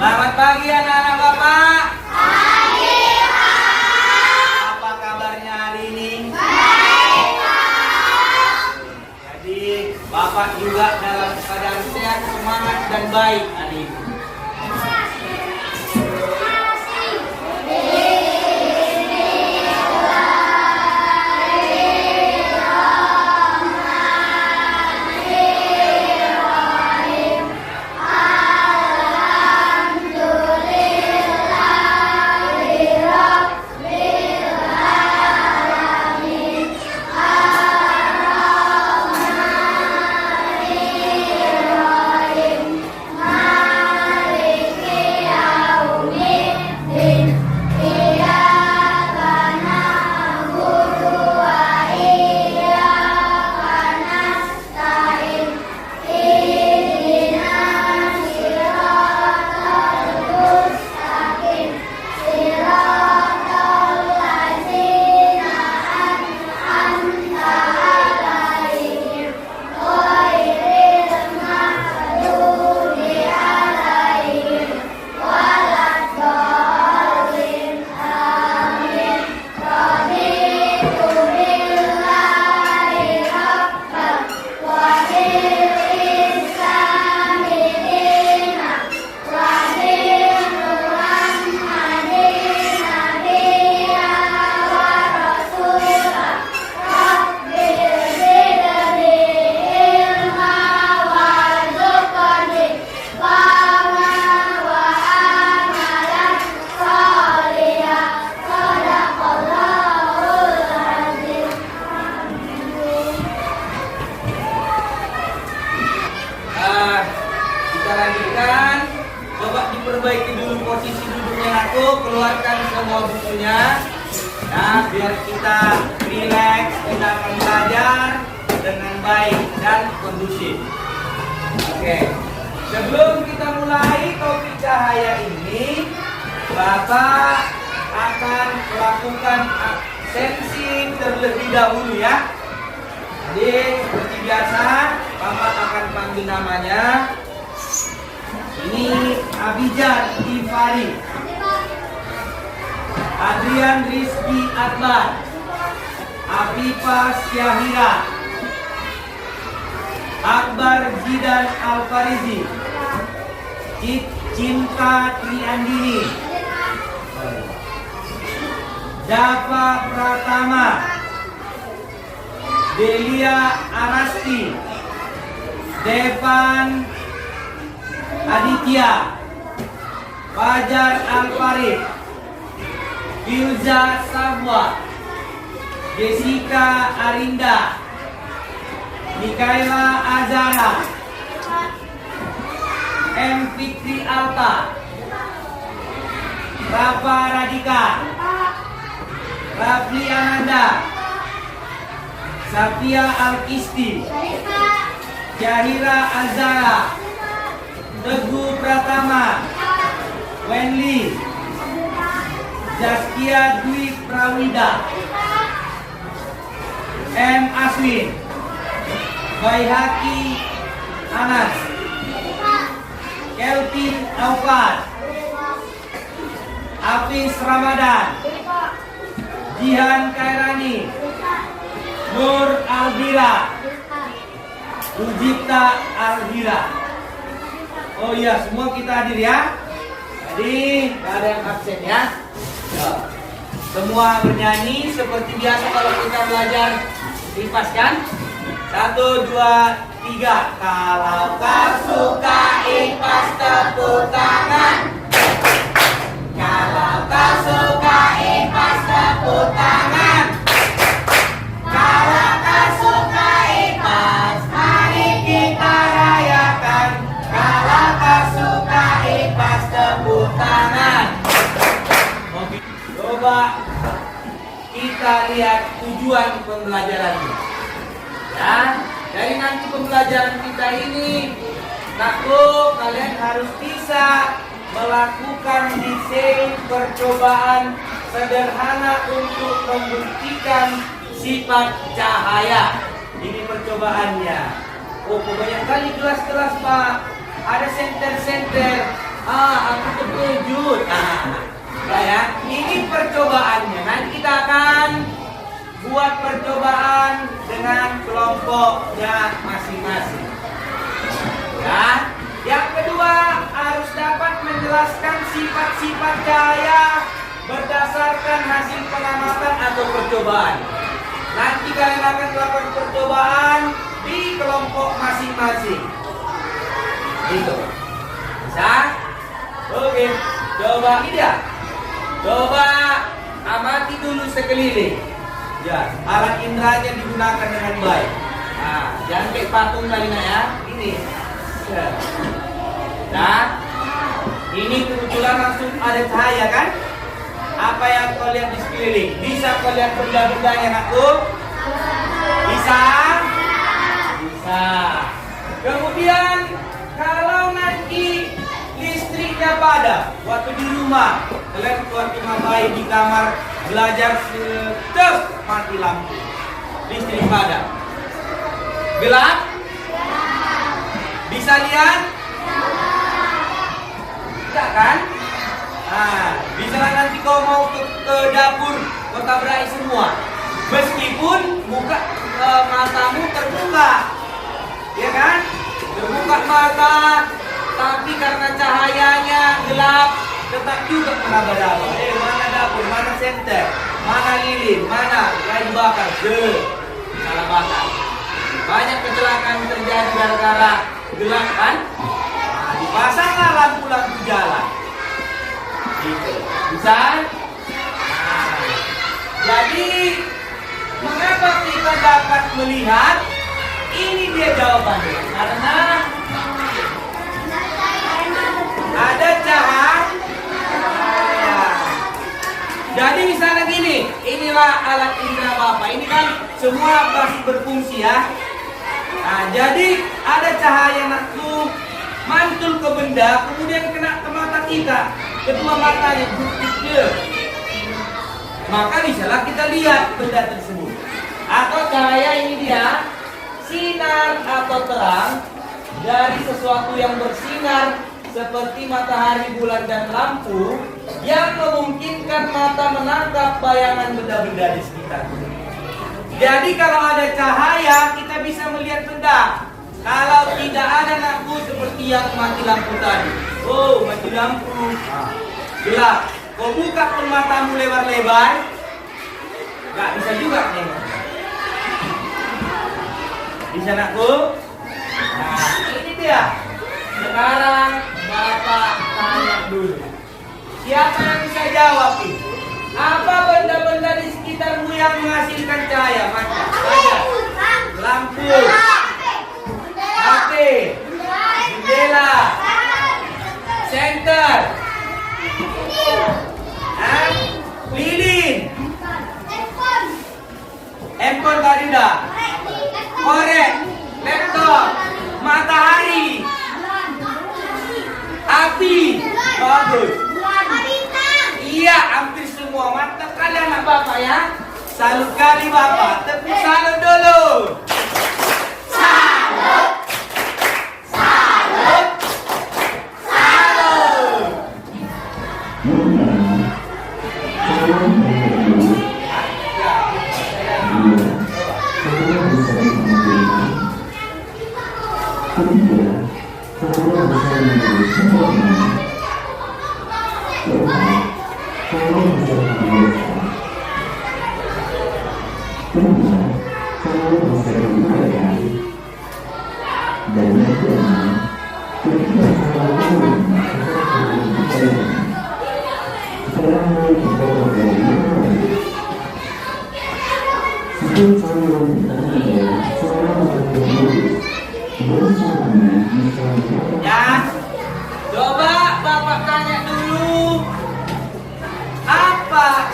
Selamat pagi anak-anak Bapak. Pagi, Pak. Apa kabarnya hari ini? Baik, Pak. Jadi Bapak juga dalam keadaan sehat, semangat dan baik hari ini. Kita lanjutkan. Coba diperbaiki dulu posisi duduknya aku. Keluarkan semua bukunya. Nah, biar kita rileks, kita akan belajar dengan baik dan kondusif. Oke. Sebelum kita mulai topik cahaya ini, Bapak akan melakukan sensing terlebih dahulu ya. Jadi seperti biasa, Bapak akan panggil namanya. Ini Abijad Ifari, Adrian Rizky Akbar, Afifah Syahira, Akbar Zidan Alfarizi, Cinta Triandini, Java Pratama, Delia Arasti, Devan Aditya, Fajar Alfarid, Filza Sabwa, Jessica Arinda, Mikaela Azara, M. Fikri Alta, Rafa Radika, Rafli Ananda, Safia Alkisti, Syahira Azara, Teguh Pratama, Wenli, Zaskia Dwi Prawida, M. Aswin, Baihaki Anas, Kelvin Aufat, Hafiz Ramadan, Jihan Kairani, Nur Albira, Rujipta Albira. Oh iya, semua kita hadir ya. Jadi gak ada yang absen ya. Semua bernyanyi seperti biasa kalau kita belajar IPAS kan. 1, 2, 3. Kalau kau suka IPAS tepuk tangan. Kalau kau suka IPAS tepuk tangan. Kalau kau suka IPAS, mari kita rayakan. Kalau kau suka IPAS tepuk tangan. Coba kita lihat tujuan pembelajarannya. Ya, dari nanti pembelajaran kita ini, kalian harus bisa melakukan desain percobaan sederhana untuk membuktikan sifat cahaya. Ini percobaannya. Oh, banyak kali kelas-kelas Pak. Ada senter-senter. Aku terkejut. Ya, ini percobaannya. Nanti kita akan buat percobaan dengan kelompoknya masing-masing. Ya. Yang kedua, harus dapat menjelaskan sifat-sifat cahaya berdasarkan hasil pengamatan atau percobaan. Nanti kalian akan melakukan percobaan di kelompok masing-masing. Gitu. Bisa? Oke. Coba ini ya. Coba amati dulu sekeliling. Ya, alat inderanya digunakan dengan baik. Jangan kayak patung kali ya. Ini. Nah, ini kebetulan langsung ada cahaya kan? Apa yang kau lihat di sekeliling? Bisa kau lihat benda-benda yang aku? Bisa? Bisa. Kemudian kalau nanti listriknya padam, waktu di rumah, kalian waktu ngapain di kamar belajar mati lampu, listrik padam, gelap, bisa lihat? Tidak kan? Bisa nanti kau mau ke dapur, kau tabrak semua. Meskipun matamu terbuka, ya kan? Terbuka mata, tapi karena cahayanya gelap, tetap juga meraba-raba. Mana dapur, mana senter, mana lilin, mana kayu bakar, salah bakar. Banyak kecelakaan terjadi gara-gara gelap kan? Dipasanglah lampu-lampu jalan. Gitu. Bisa? Jadi mengapa kita dapat melihat? Ini dia jawabannya. Karena ada cahaya. Jadi misalnya gini, inilah alat indera Bapak. Ini kan semua masih berfungsi ya. Jadi ada cahaya nakku mantul ke benda, kemudian kena ke mata kita. Kedua matanya dia. Maka bisalah kita lihat benda tersebut. Atau cahaya ini dia sinar atau terang dari sesuatu yang bersinar seperti matahari, bulan, dan lampu yang memungkinkan mata menangkap bayangan benda-benda di sekitar. Jadi kalau ada cahaya kita bisa melihat benda. Kalau tidak ada lampu seperti yang mati lampu tadi. Mati lampu. Gelap. Kau buka pun matamu lebar-lebar, nggak bisa juga nengok. Bisa nakku? Ini dia. Sekarang Bapak tanya dulu. Siapa yang bisa jawab itu? Apa benda-benda di sekitarmu yang menghasilkan cahaya? Maka lampu, HP, jendela, senter, lilin, handphone tadi udah, korek, laptop, matahari, api, bagus. Iya, hampir semua. Mantap kali anak Bapak ya. Salut kali Bapak. Tepuk salut dulu. Salut. Salut. Salut. Ya, coba Bapak tanya dulu, apa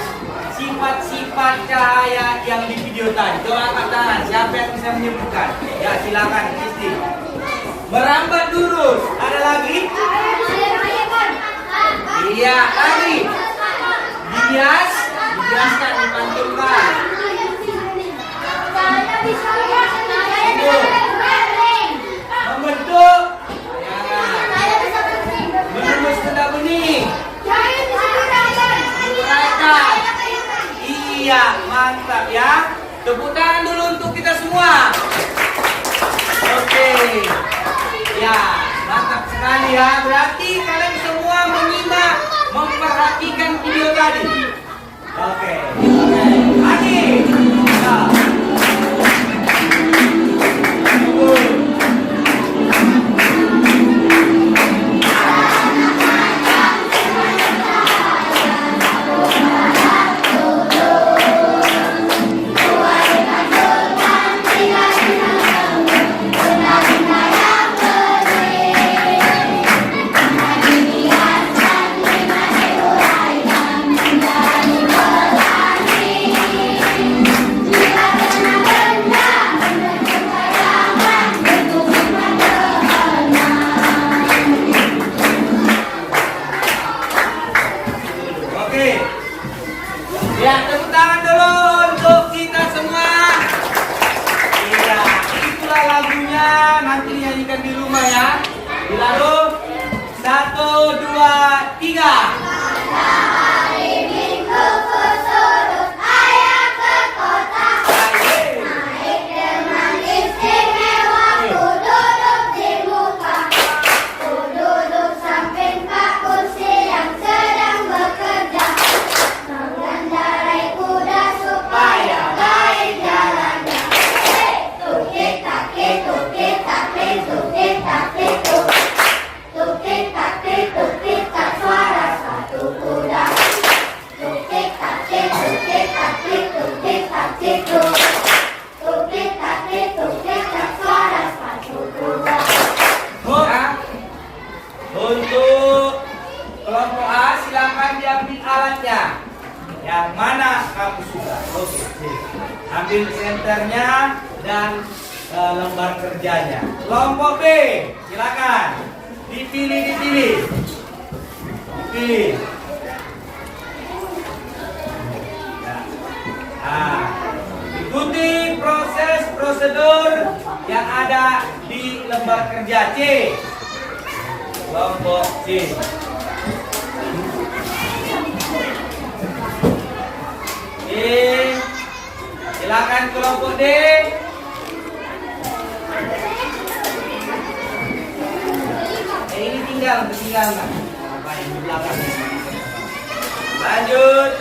sifat-sifat cahaya yang di video tadi? Coba angkat tangan, siapa yang bisa menyebutkan? Ya, silakan Kristi. Merambat lurus. Ada lagi? Iya, lagi. Dihias, dihiaskan, dipantulkan. Membentuk, merumuskan ya. Berarti kalian semua menyimak, memperhatikan video tadi. Oke. Lagi. Nah. Ya, tepuk tangan dulu untuk kita semua. Iya, itulah lagunya. Nanti dinyanyikan di rumah ya. Lalu 1, 2, 3. Hari Minggu ku surut ayah ke kota. Naik dengan istimewa, ku duduk di muka. Ku duduk samping Pak Kursi yang sedang bekerja. Mengendarai kuda supaya baik jalannya. Tukik takik tukik takik tukik takik tuk. Tukik takik tukik tak suara satu kuda. Tukik takik tukik takik tukik takik tuk. Tukik takik tukik tak suara satu kuda. Untuk kelompok A silakan diambil alatnya. Yang mana kamu suka? Oke, ambil senternya dan lembar kerjanya. Kelompok B silakan dipilih. Nah, ikuti prosedur yang ada di lembar kerja C. Kelompok C. Silakan kelompok D. Ini tinggal nggak? Apa yang di belakang? Lanjut.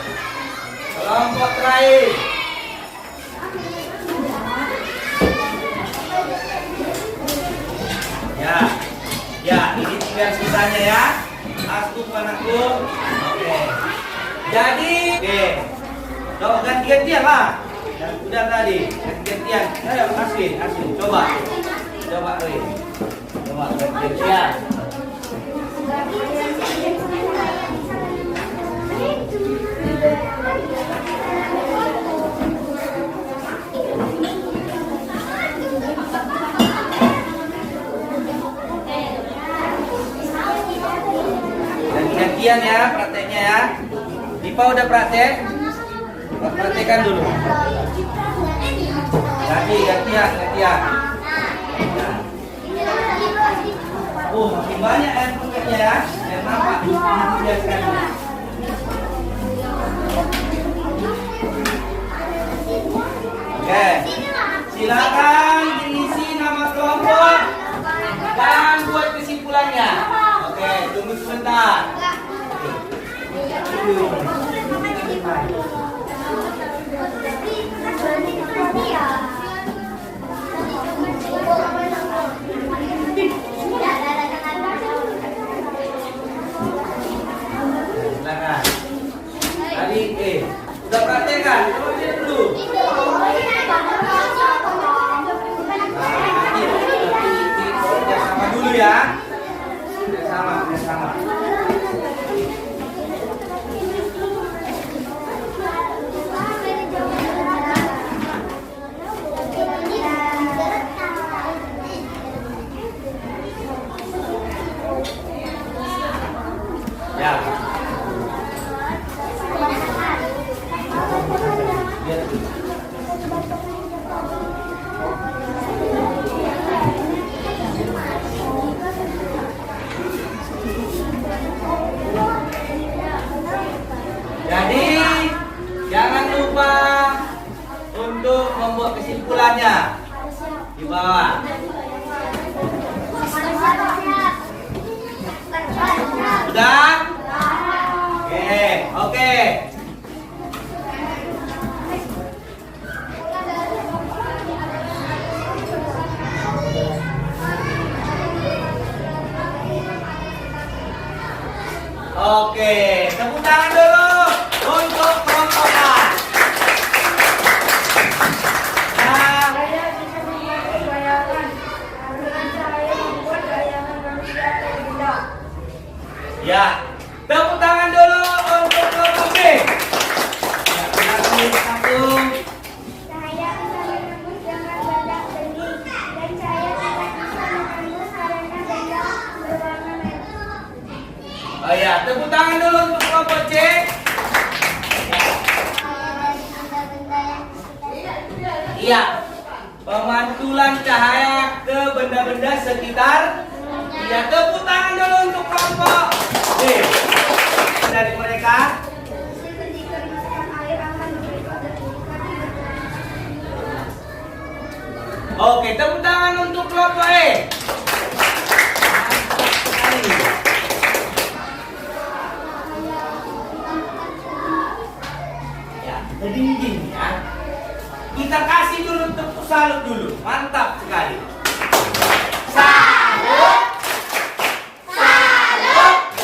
Kelompok terakhir. Ya, ini tinggal sisanya ya. Asku panakku. Oke. Jadi, Coba ganti-gantian lah. Yang udah tadi, ganti-gantian. Ayo, Aswin. Coba Roy. Coba ganti-gantian. Ganti-gantian ya, prakteknya ya. Dipa udah praktek? Praktekkan dulu. Gantian. Oh, makin banyak air putihnya ya. Biar nampak biaskan. Oke. Silakan diisi nama kelompok dan buat kesimpulannya. Oke, tunggu sebentar. Silakan. Tadi udah praktekkan? Coba lihat dulu. Kerjasama dulu ya. Kerjasama. Ya. Jadi jangan lupa untuk membuat kesimpulannya di bawah. Oke, tepuk tangan dulu untuk kelompok A. Nah, Saya bisa membuat bayangan dengan cahaya membuat bayangan manusia atau benda. ya, tepuk tangan dulu untuk kelompok B. Ya, silakan satu. Cahaya bisa menembus dengan benda bening dan cahaya tidak bisa menembus karena benda berwarna merah. Oh ya, tepuk tangan dulu untuk kelompok C. Iya, pemantulan cahaya ke benda-benda sekitar. Iya, tepuk tangan dulu untuk kelompok D. Dari mereka. Ketika dimasukkan air akan berubah dan Oke, tepuk tangan untuk kelompok E. Mantap sekali. Ya, ke dinding ya. Kita kasih dulu tepuk salut dulu. Mantap sekali. Salut. Salut.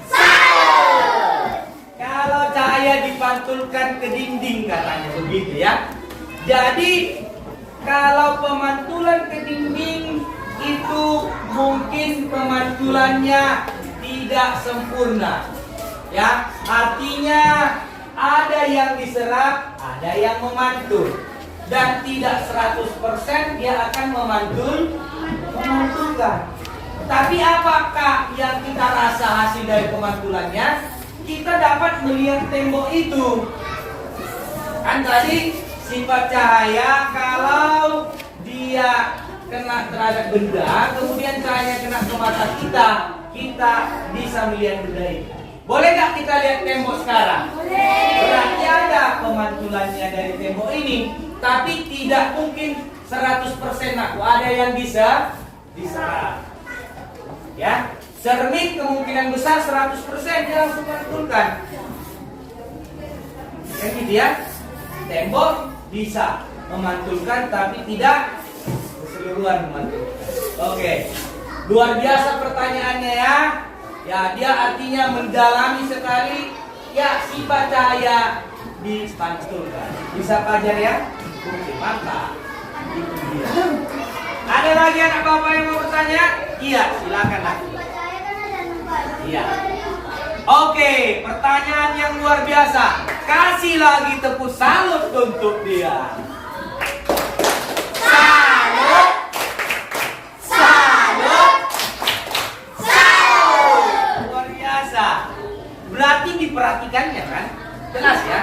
Salut. Kalau cahaya dipantulkan ke dinding katanya begitu ya. Jadi kalau pemantulan ke dinding itu mungkin pemantulannya tidak sempurna. Ya, artinya ada yang diserap, ada yang memantul. Dan tidak 100% dia akan memantulkan. Tapi apakah yang kita rasa hasil dari pemantulannya? Kita dapat melihat tembok itu. Kan tadi sifat cahaya kalau dia kena terhadap benda, kemudian cahaya kena ke mata kita, kita bisa melihat benda itu. Boleh nggak kita lihat tembok sekarang? Boleh. Berarti ada pemantulannya dari tembok ini, tapi tidak mungkin 100% aku. Ada yang bisa diserap. Ya, cermin kemungkinan besar 100% dia langsung mantulkan. Kan gitu ya? Tembok bisa memantulkan tapi tidak keseluruhan memantulkan. Oke. Luar biasa pertanyaannya ya. Ya, dia artinya mendalami sekali. Ya, sifat cahaya dipantulkan. Bisa pelajar ya? Oke, mantap. Itu dia. Ada lagi anak bapak yang mau bertanya? Iya, silakan nak. Iya. Oke, pertanyaan yang luar biasa. Kasih lagi tepuk salut untuk dia. Salut. Salut. Salut. Luar biasa. Berarti diperhatikannya kan? Jelas ya?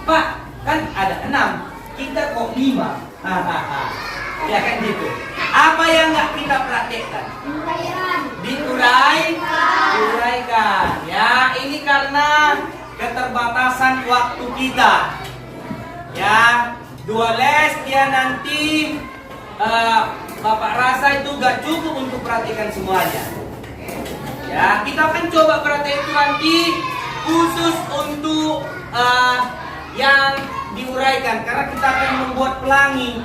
Pak, kan ada 6. Kita kok 5. Hahaha. Ya kan gitu. Apa yang nggak kita perhatikan? Diuraikan. Ya, ini karena keterbatasan waktu kita. Ya, 2 les dia nanti Bapak rasa itu gak cukup untuk perhatikan semuanya. Ya, kita akan coba perhatikan itu nanti khusus untuk yang diuraikan karena kita akan membuat pelangi.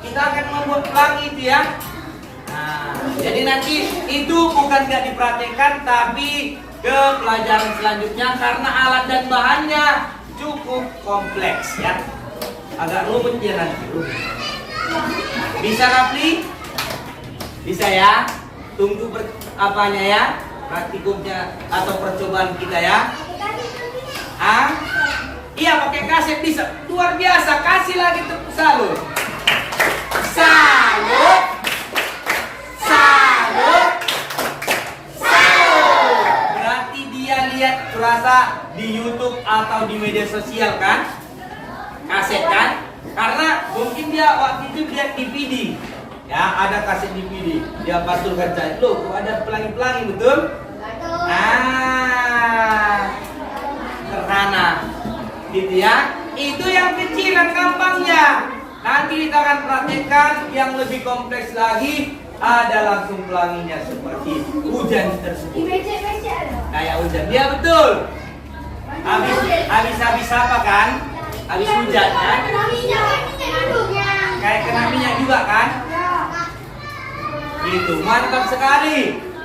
Kita akan membuat pelangi itu ya. Nah, jadi nanti itu bukan gak diperhatikan tapi ke pelajaran selanjutnya karena alat dan bahannya cukup kompleks ya. Agak rumit ya nanti. Bisa Rafli? Bisa ya? Tunggu apanya ya? Praktikumnya atau percobaan kita ya? Ah? Iya pakai kaset bisa. Luar biasa. Kasih lagi tepuk salut. Salut. Salut. Salut. Berarti dia lihat rasa di YouTube atau di media sosial kan? Kaset kan? Karena mungkin dia waktu itu lihat DVD. Ya, ada kaset DVD. Dia pantulkan cahaya. Loh, kok ada pelangi-pelangi betul? Nah, sederhana. Gitu ya. Itu yang kecil yang gampangnya. Nanti kita akan praktekkan yang lebih kompleks lagi. Ada langsung pelanginya seperti hujan tersebut. Kayak hujan. Dia betul. Habis apa kan? Habis hujan kan? Kayak kena minyak juga kan? Gitu. Mantap sekali.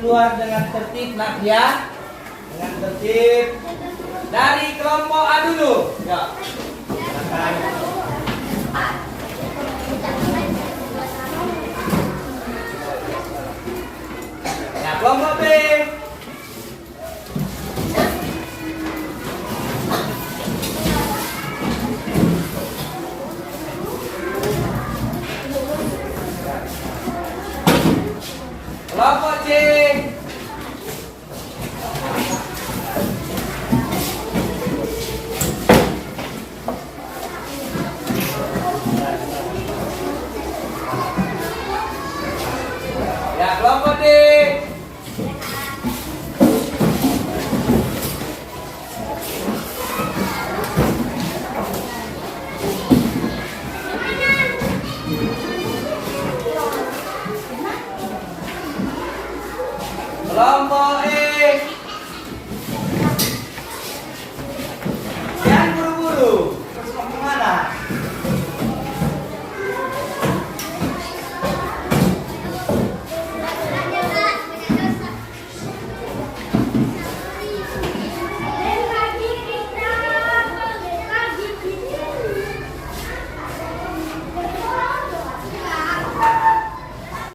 keluar dengan tertib nak ya. Dengan tertib. Dari kelompok A dulu. Ya. Silakan. Ya, kelompok B. Kelompok C. Ya, kelompok D. Kelompok E.